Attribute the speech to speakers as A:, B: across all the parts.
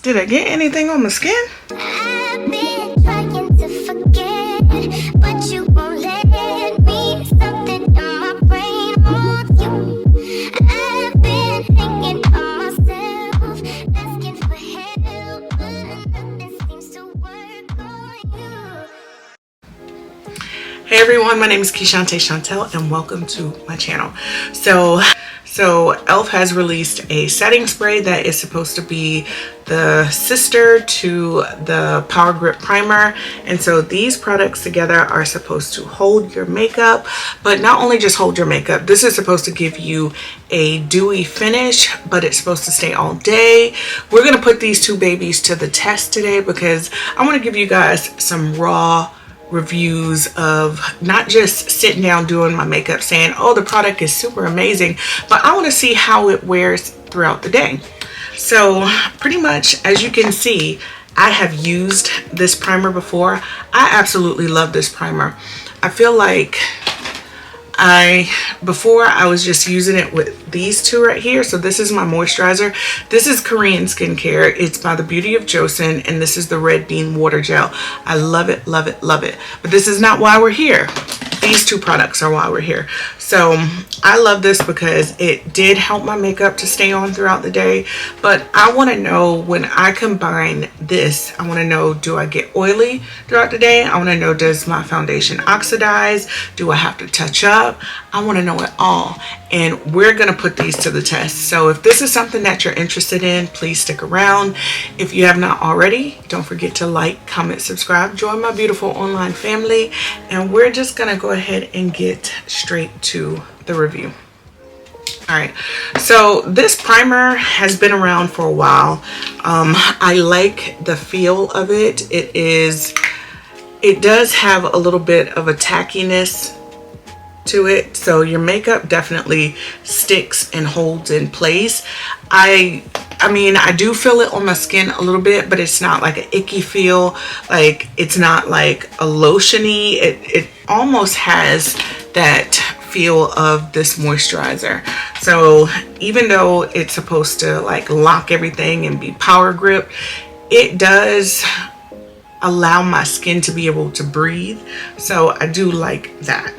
A: Did I get anything on my skin?
B: I've been trying to forget, but you won't let me. Something in my brain wants you. I've been hanging on myself, asking for help, but nothing seems to work on you.
A: Hey everyone, my name is Keshante Chantel and welcome to my channel. So Elf has released a setting spray that is supposed to be the sister to the Power Grip Primer. And so these products together are supposed to hold your makeup, but not only just hold your makeup. This is supposed to give you a dewy finish, but it's supposed to stay all day. We're gonna put these two babies to the test today because I wanna give you guys some raw reviews of not just sitting down doing my makeup saying, oh, the product is super amazing, but I want to see how it wears throughout the day. So pretty much, as you can see, I have used this primer before. I absolutely love this primer. I feel like before I was just using it with these two right here. So this is my moisturizer. This is Korean skincare. It's by the Beauty of Joseon, and this is the Red Bean Water Gel. I love it, love it, love it. But this is not why we're here. These two products are why we're here. So I love this because it did help my makeup to stay on throughout the day. But I want to know, when I combine this, I want to know, do I get oily throughout the day? I want to know, does my foundation oxidize? Do I have to touch up? I want to know it all. And we're going to put these to the test. So if this is something that you're interested in, please stick around. If you have not already, don't forget to like, comment, subscribe, join my beautiful online family. And we're just going to go ahead and get straight to the review. All right, so this primer has been around for a while. I like the feel of it. It does have a little bit of a tackiness to it, so your makeup definitely sticks and holds in place. I mean, I do feel it on my skin a little bit, but it's not like an icky feel. Like, it's not like a lotiony. It almost has that feel of this moisturizer. So even though it's supposed to like lock everything and be power grip, it does allow my skin to be able to breathe. So I do like that.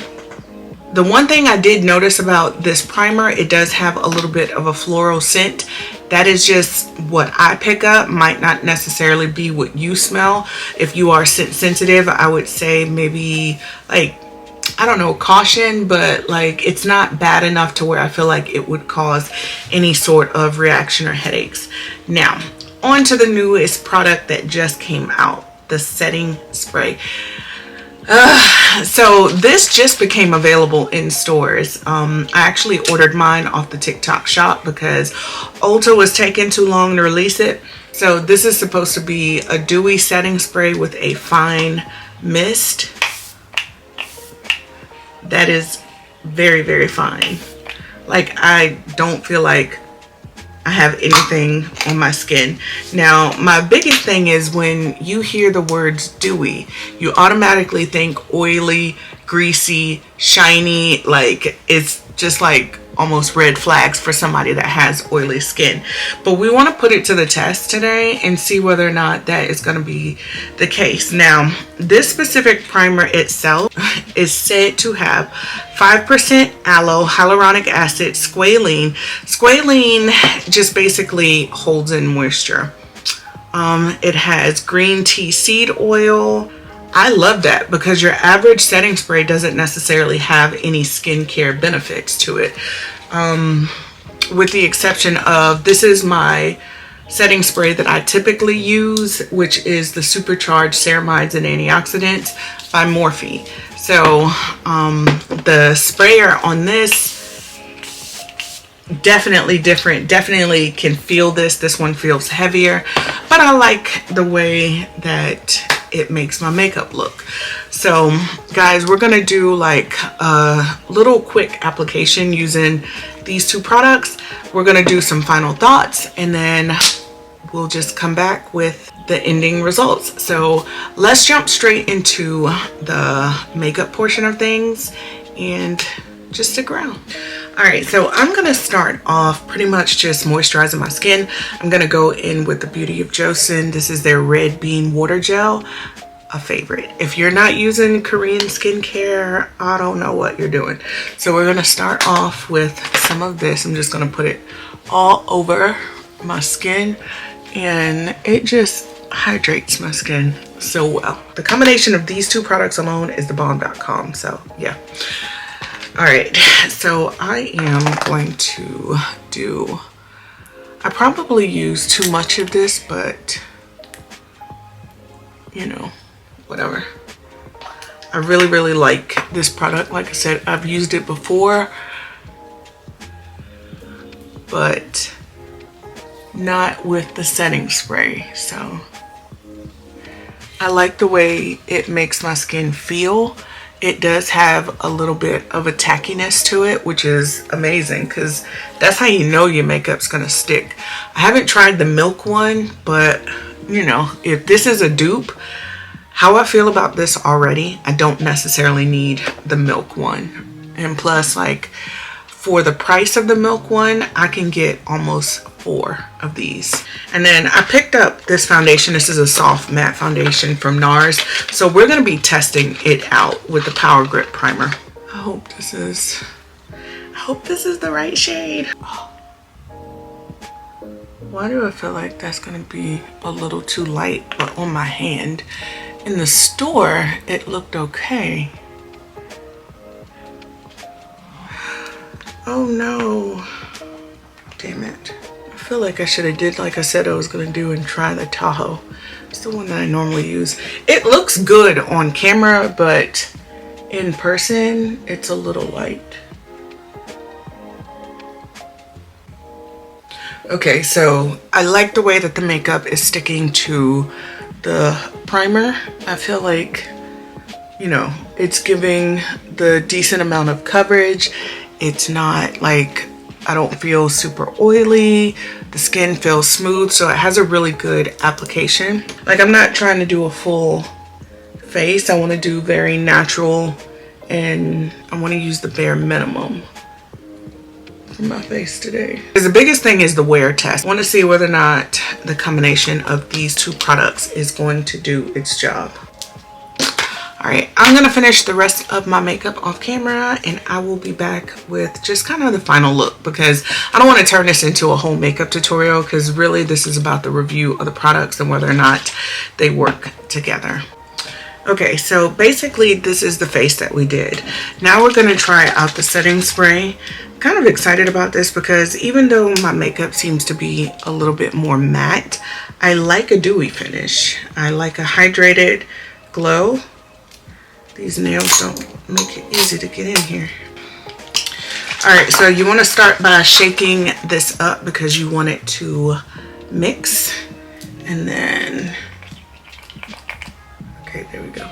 A: The one thing I did notice about this primer, it does have a little bit of a floral scent. That is just what I pick up, might not necessarily be what you smell. If you are scent sensitive, I would say maybe, like, I don't know, caution, but like, it's not bad enough to where I feel like it would cause any sort of reaction or headaches. Now, on to the newest product that just came out, the setting spray. So this just became available in stores. I actually ordered mine off the TikTok shop because Ulta was taking too long to release it. So this is supposed to be a dewy setting spray with a fine mist. That is very, very fine. Like, I don't feel like I have anything on my skin. Now, my biggest thing is when you hear the words dewy, you automatically think oily, greasy, shiny. Like, it's just like almost red flags for somebody that has oily skin. But we want to put it to the test today and see whether or not that is going to be the case. Now, this specific primer itself is said to have 5% aloe, hyaluronic acid, squalene. Squalene just basically holds in moisture. It has green tea seed oil. I love that because your average setting spray doesn't necessarily have any skincare benefits to it. With the exception of, this is my setting spray that I typically use, which is the Supercharged Ceramides and Antioxidants by Morphe. So the sprayer on this, definitely different. Definitely can feel this. This one feels heavier, but I like the way that it makes my makeup look. So guys, we're gonna do like a little quick application using these two products. We're gonna do some final thoughts and then we'll just come back with the ending results. So let's jump straight into the makeup portion of things and just stick around. Alright, so I'm going to start off pretty much just moisturizing my skin. I'm going to go in with the Beauty of Joseon. This is their Red Bean Water Gel. A favorite. If you're not using Korean skincare, I don't know what you're doing. So we're going to start off with some of this. I'm just going to put it all over my skin, and it just hydrates my skin so well. The combination of these two products alone is the bomb.com. So yeah. All right, so I am going to do, I probably use too much of this, but you know, whatever. I really like this product. Like I said, I've used it before, but not with the setting spray. So I like the way it makes my skin feel. It does have a little bit of a tackiness to it, which is amazing because that's how you know your makeup's gonna stick. I haven't tried the milk one, but you know, if this is a dupe, how I feel about this already, I don't necessarily need the milk one. And plus, like, for the price of the milk one, I can get almost 4 of these. And then I picked up this foundation. This is a soft matte foundation from NARS. So we're going to be testing it out with the Power Grip Primer. I hope this is the right shade. Why do I feel like that's going to be a little too light, but on my hand? In the store, it looked okay. Oh no. Damn it. I feel like I should have did like I said I was gonna do and try the Tahoe. It's the one that I normally use. It looks good on camera, but in person, it's a little light. Okay, so I like the way that the makeup is sticking to the primer. I feel like, you know, it's giving the decent amount of coverage. It's not like, I don't feel super oily. The skin feels smooth, so it has a really good application. Like, I'm not trying to do a full face. I want to do very natural, and I want to use the bare minimum for my face today. Because the biggest thing is the wear test. I want to see whether or not the combination of these two products is going to do its job. Alright, I'm going to finish the rest of my makeup off camera, and I will be back with just kind of the final look, because I don't want to turn this into a whole makeup tutorial, because really this is about the review of the products and whether or not they work together. Okay, so basically this is the face that we did. Now we're going to try out the setting spray. I'm kind of excited about this because even though my makeup seems to be a little bit more matte, I like a dewy finish. I like a hydrated glow. These nails don't make it easy to get in here. Alright, so you want to start by shaking this up because you want it to mix. And then, okay, there we go.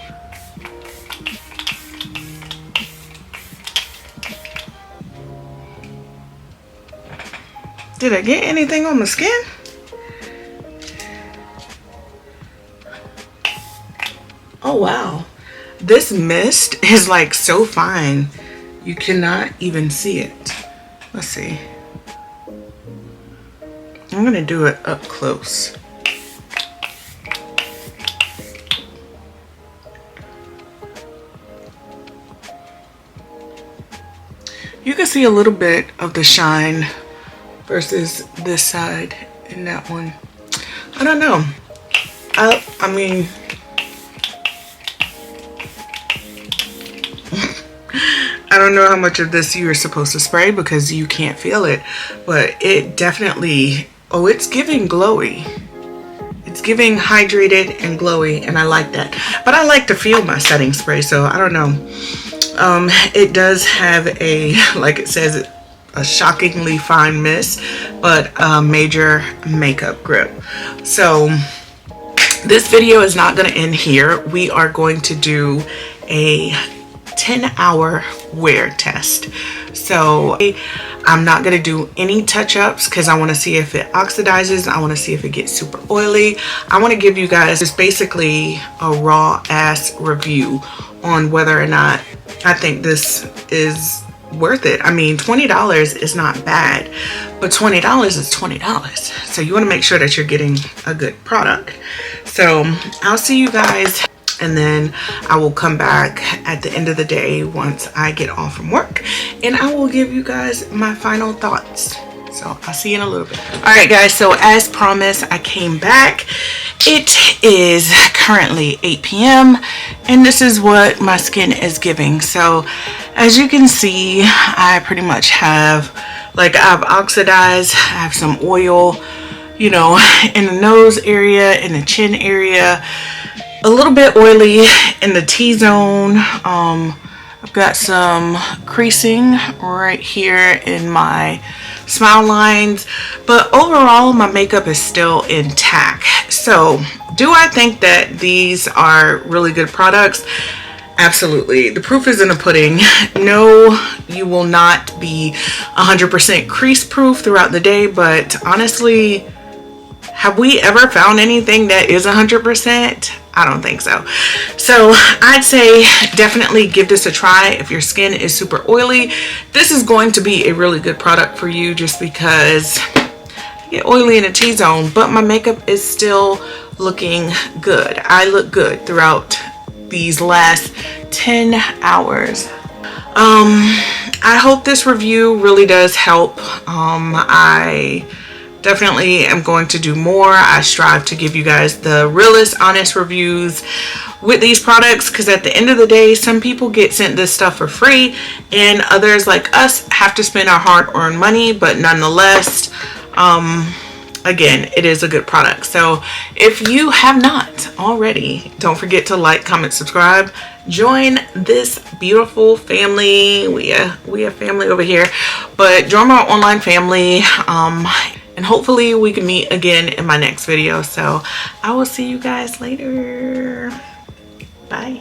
A: Did I get anything on my skin? Oh wow. This mist is like so fine, you cannot even see it. Let's see. I'm gonna do it up close. You can see a little bit of the shine versus this side and that one. I don't know. I mean, I don't know how much of this you are supposed to spray because you can't feel it, but it definitely, oh, it's giving glowy. It's giving hydrated and glowy, and I like that. But I like to feel my setting spray, so I don't know. It does have a, like it says, a shockingly fine mist, but a major makeup grip. So this video is not going to end here. We are going to do a 10-hour wear test. So I'm not going to do any touch-ups because I want to see if it oxidizes. I want to see if it gets super oily. I want to give you guys just basically a raw ass review on whether or not I think this is worth it. I mean, $20 is not bad, but $20 is $20. So you want to make sure that you're getting a good product. So I'll see you guys, and then I will come back at the end of the day once I get off from work, and I will give you guys my final thoughts. So I'll see you in a little bit. All right, guys, so as promised, I came back. It is currently 8 p.m. and this is what my skin is giving. So as you can see, I pretty much have, like, I've oxidized, I have some oil, you know, in the nose area, in the chin area, a little bit oily in the T-zone. I've got some creasing right here in my smile lines, but overall my makeup is still intact. So do I think that these are really good products? Absolutely. The proof is in the pudding. No, you will not be 100% crease proof throughout the day, but honestly, have we ever found anything that is 100%? I don't think so. So I'd say definitely give this a try if your skin is super oily. This is going to be a really good product for you, just because I get oily in the T-zone, but my makeup is still looking good. I look good throughout these last 10 hours. I hope this review really does help. I definitely am going to do more. I strive to give you guys the realest, honest reviews with these products, because at the end of the day, some people get sent this stuff for free and others like us have to spend our hard-earned money, but nonetheless, again, it is a good product. So if you have not already, don't forget to like, comment, subscribe, join this beautiful family. We a family over here, but join my online family, and hopefully we can meet again in my next video. So I will see you guys later. Bye.